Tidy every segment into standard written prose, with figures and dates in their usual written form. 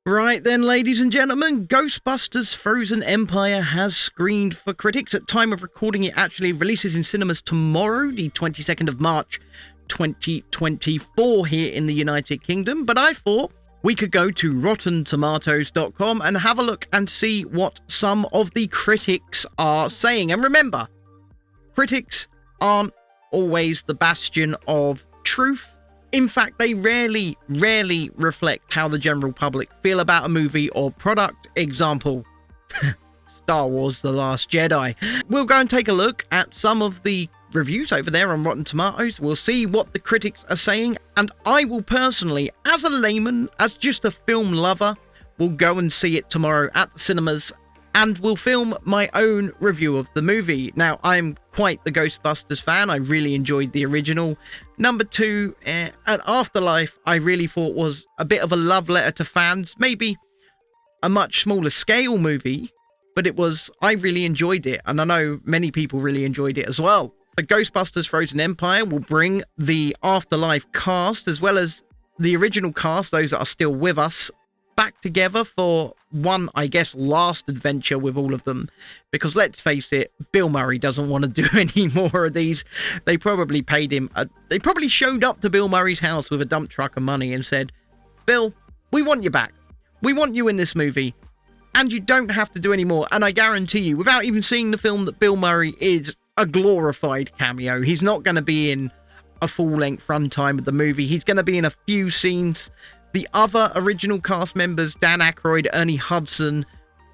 Right then, ladies and gentlemen, Ghostbusters Frozen Empire has screened for critics. At time of recording, it actually releases in cinemas tomorrow, the 22nd of March, 2024 here in the United Kingdom. But I thought we could go to RottenTomatoes.com and have a look and see what some of the critics are saying. And remember, critics aren't always the bastion of truth. In fact, they rarely reflect how the general public feel about a movie or product. Example, Star Wars The Last Jedi. We'll go and take a look at some of the reviews over there on Rotten Tomatoes. We'll see what the critics are saying, and I will personally, as a layman, as just a film lover, will go and see it tomorrow at the cinemas, and will film my own review of the movie. Now, I'm quite the Ghostbusters fan. I really enjoyed the original. Number 2, an Afterlife, I really thought was a bit of a love letter to fans. Maybe a much smaller scale movie, but I really enjoyed it, and I know many people really enjoyed it as well. But Ghostbusters Frozen Empire will bring the Afterlife cast, as well as the original cast, those that are still with us, back together for one, I guess, last adventure with all of them. Because let's face it, Bill Murray doesn't want to do any more of these. They probably paid him, they probably showed up to Bill Murray's house with a dump truck of money and said, Bill, we want you back. We want you in this movie. And you don't have to do any more. And I guarantee you, without even seeing the film, that Bill Murray is a glorified cameo. He's not going to be in a full-length runtime of the movie. He's going to be in a few scenes. The other original cast members, Dan Aykroyd, Ernie Hudson,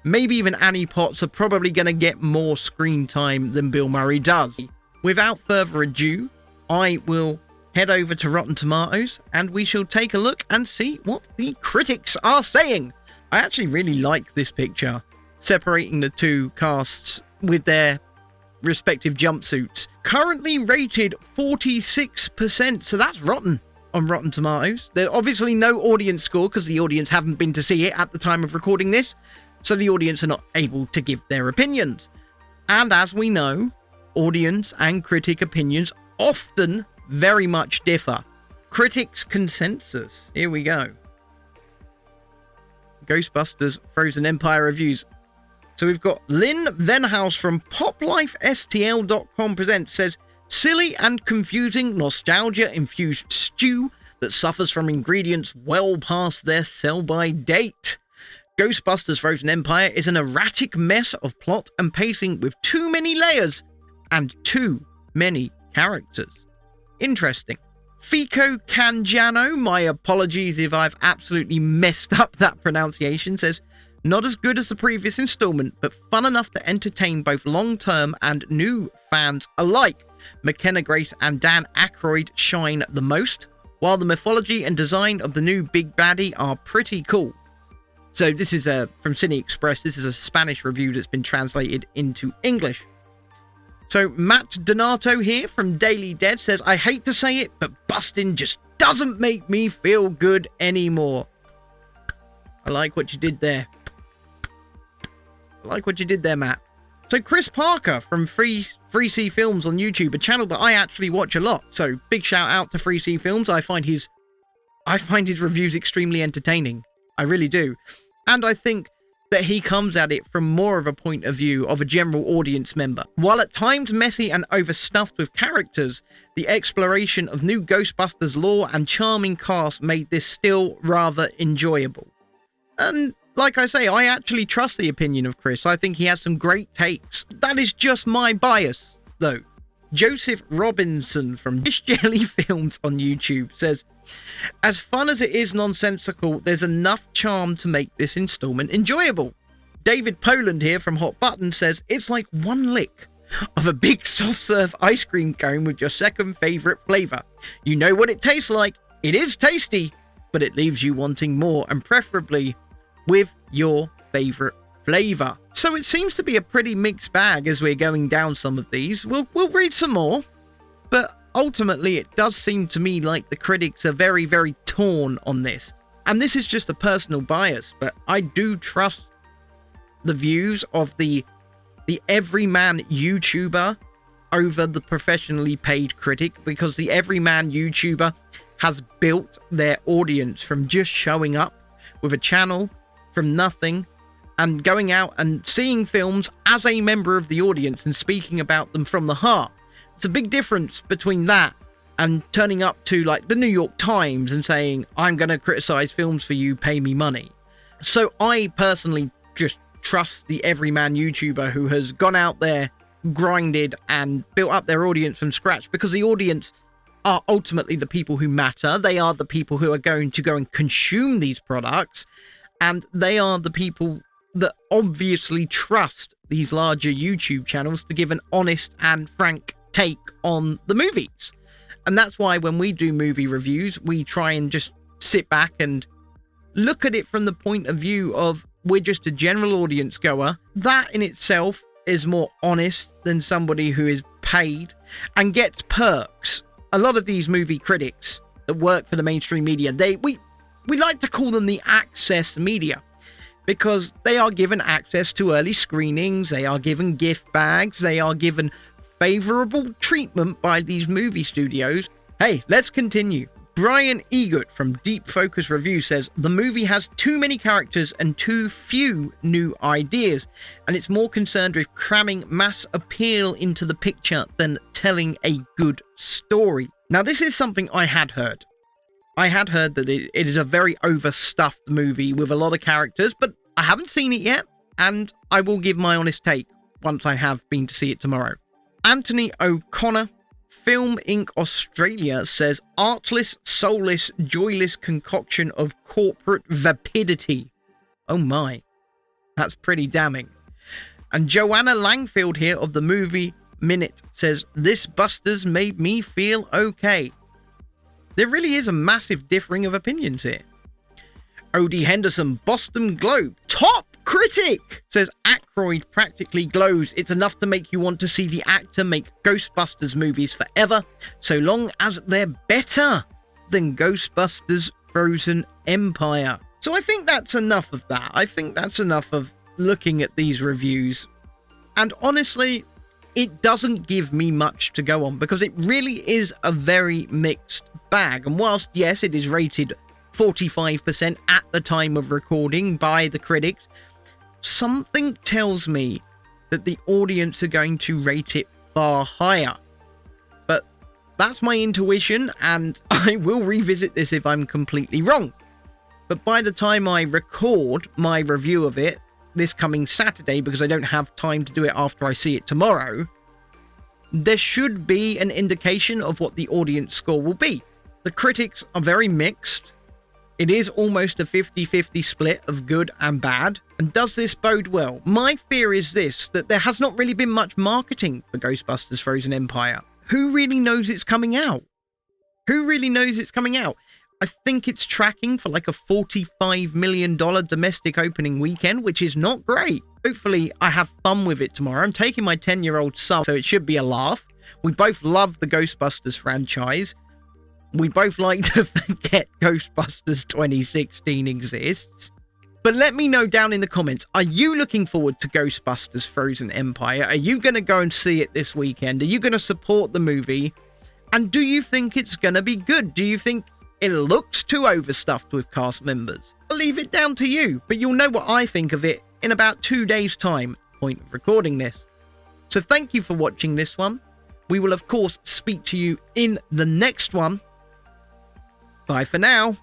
maybe even Annie Potts, are probably going to get more screen time than Bill Murray does. Without further ado, I will head over to Rotten Tomatoes and we shall take a look and see what the critics are saying. I actually really like this picture, separating the two casts with their respective jumpsuits. Currently rated 46%, so that's rotten on Rotten Tomatoes. There's obviously no audience score because the audience haven't been to see it at the time of recording this, so the audience are not able to give their opinions. And as we know, audience and critic opinions often very much differ. Critics' consensus. Here we go. Ghostbusters Frozen Empire reviews. So we've got Lynn Venhouse from PopLifeSTL.com presents, says, silly and confusing nostalgia-infused stew that suffers from ingredients well past their sell-by date. Ghostbusters Frozen Empire is an erratic mess of plot and pacing with too many layers and too many characters. Interesting. Fico Cangiano, my apologies if I've absolutely messed up that pronunciation, says, not as good as the previous installment, but fun enough to entertain both long-term and new fans alike. McKenna Grace and Dan Aykroyd shine the most, while the mythology and design of the new big baddie are pretty cool. So this is from Cine Express. This is a Spanish review that's been translated into English. So Matt Donato here from Daily Dead says, I hate to say it, but busting just doesn't make me feel good anymore. I like what you did there. I like what you did there, Matt. So Chris Parker from Free C Films on YouTube, a channel that I actually watch a lot. So big shout out to Free C Films. I find his reviews extremely entertaining. I really do. And I think that he comes at it from more of a point of view of a general audience member. While at times messy and overstuffed with characters, the exploration of new Ghostbusters lore and charming cast made this still rather enjoyable. And like I say, I actually trust the opinion of Chris. I think he has some great takes. That is just my bias, though. Joseph Robinson from Dish Jelly Films on YouTube says, as fun as it is nonsensical, there's enough charm to make this installment enjoyable. David Poland here from Hot Button says, it's like one lick of a big soft serve ice cream cone with your second favourite flavour. You know what it tastes like. It is tasty, but it leaves you wanting more, and preferably with your favourite flavour. So it seems to be a pretty mixed bag as we're going down some of these. We'll read some more, but ultimately it does seem to me like the critics are very, very torn on this. And this is just a personal bias, but I do trust the views of the everyman YouTuber over the professionally paid critic, because the everyman YouTuber has built their audience from just showing up with a channel from nothing and going out and seeing films as a member of the audience and speaking about them from the heart. It's a big difference between that and turning up to like the New York Times and saying, I'm going to criticize films for you, pay me money. So I personally just trust the everyman YouTuber who has gone out there, grinded and built up their audience from scratch, because the audience are ultimately the people who matter. They are the people who are going to go and consume these products, and they are the people that obviously trust these larger YouTube channels to give an honest and frank take on the movies. And that's why when we do movie reviews, we try and just sit back and look at it from the point of view of we're just a general audience goer. That in itself is more honest than somebody who is paid and gets perks. A lot of these movie critics that work for the mainstream media, we like to call them the access media, because they are given access to early screenings, they are given gift bags, they are given favorable treatment by these movie studios. Hey, let's continue. Brian Egot from Deep Focus Review says, the movie has too many characters and too few new ideas, and it's more concerned with cramming mass appeal into the picture than telling a good story. Now, this is something I had heard. I had heard that it is a very overstuffed movie with a lot of characters, but I haven't seen it yet, and I will give my honest take once I have been to see it tomorrow. Anthony O'Connor, Film Inc. Australia, says, artless, soulless, joyless concoction of corporate vapidity. Oh my, that's pretty damning. And Joanna Langfield here of the Movie Minute says, this Busters made me feel okay. There really is a massive differing of opinions here. Odie Henderson, Boston Globe, top critic, says Aykroyd practically glows. It's enough to make you want to see the actor make Ghostbusters movies forever, so long as they're better than Ghostbusters Frozen Empire. So I think that's enough of that. I think that's enough of looking at these reviews. And honestly, it doesn't give me much to go on, because it really is a very mixed bag. And whilst, yes, it is rated 45% at the time of recording by the critics, something tells me that the audience are going to rate it far higher. But that's my intuition, and I will revisit this if I'm completely wrong. But by the time I record my review of it this coming Saturday, because I don't have time to do it after I see it tomorrow, there should be an indication of what the audience score will be. The critics are very mixed. It is almost a 50-50 split of good and bad. And does this bode well? My fear is this, that there has not really been much marketing for Ghostbusters Frozen Empire. Who really knows it's coming out? Who really knows it's coming out? I think it's tracking for like a $45 million domestic opening weekend, which is not great. Hopefully I have fun with it tomorrow. I'm taking my 10-year-old son, so it should be a laugh. We both love the Ghostbusters franchise. We both like to forget Ghostbusters 2016 exists. But let me know down in the comments, are you looking forward to Ghostbusters Frozen Empire? Are you going to go and see it this weekend? Are you going to support the movie? And do you think it's going to be good? Do you think it looks too overstuffed with cast members? I'll leave it down to you, but you'll know what I think of it in about 2 days' time, point of recording this. So thank you for watching this one. We will, of course, speak to you in the next one. Bye for now.